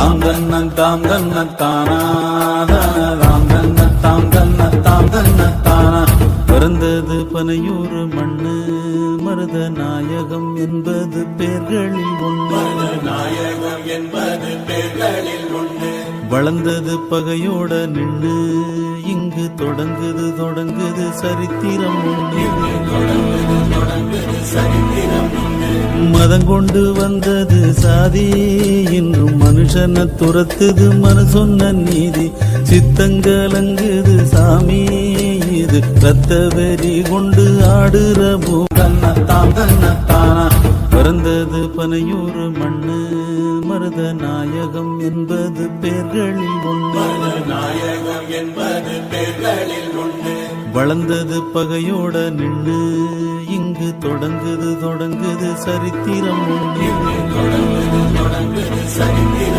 தாம் தன்ன தாம் தன்ன தானா தாம் தன்ன தாம் தன்ன தாம் தன்ன தானா. பிறந்தது பனையூறு மண்ணு மருத நாயகம் என்பது பேர்களில் ஒன்று. நாயகம் என்பது பேர்களில் ஒன்று. வளர்ந்தது பகையோட நின்று இங்கு தொடங்குது சரித்திரம் ஒன்று. சரித்திரம் மதம் கொண்டு வந்தது சாதி இன்றும் மனுஷனை துரத்துது மனு சொன்ன நீதி. சித்தங்கலங்குது சாமி இது ரத்த வெறி கொண்டு ஆடுற பூதன்னத்தாம் தன்னத்தானா. பிறந்தது பனையூறு மண்ணு மருத நாயகம் என்பது பேர்களில் ஒன்று. நாயகம் என்பது பேர்களில் ஒன்று. வளர்ந்தது பகையோட நின்று இங்கு தொடங்குது சரித்திரம் ஒன்று. தொடங்குது சரித்திரம்.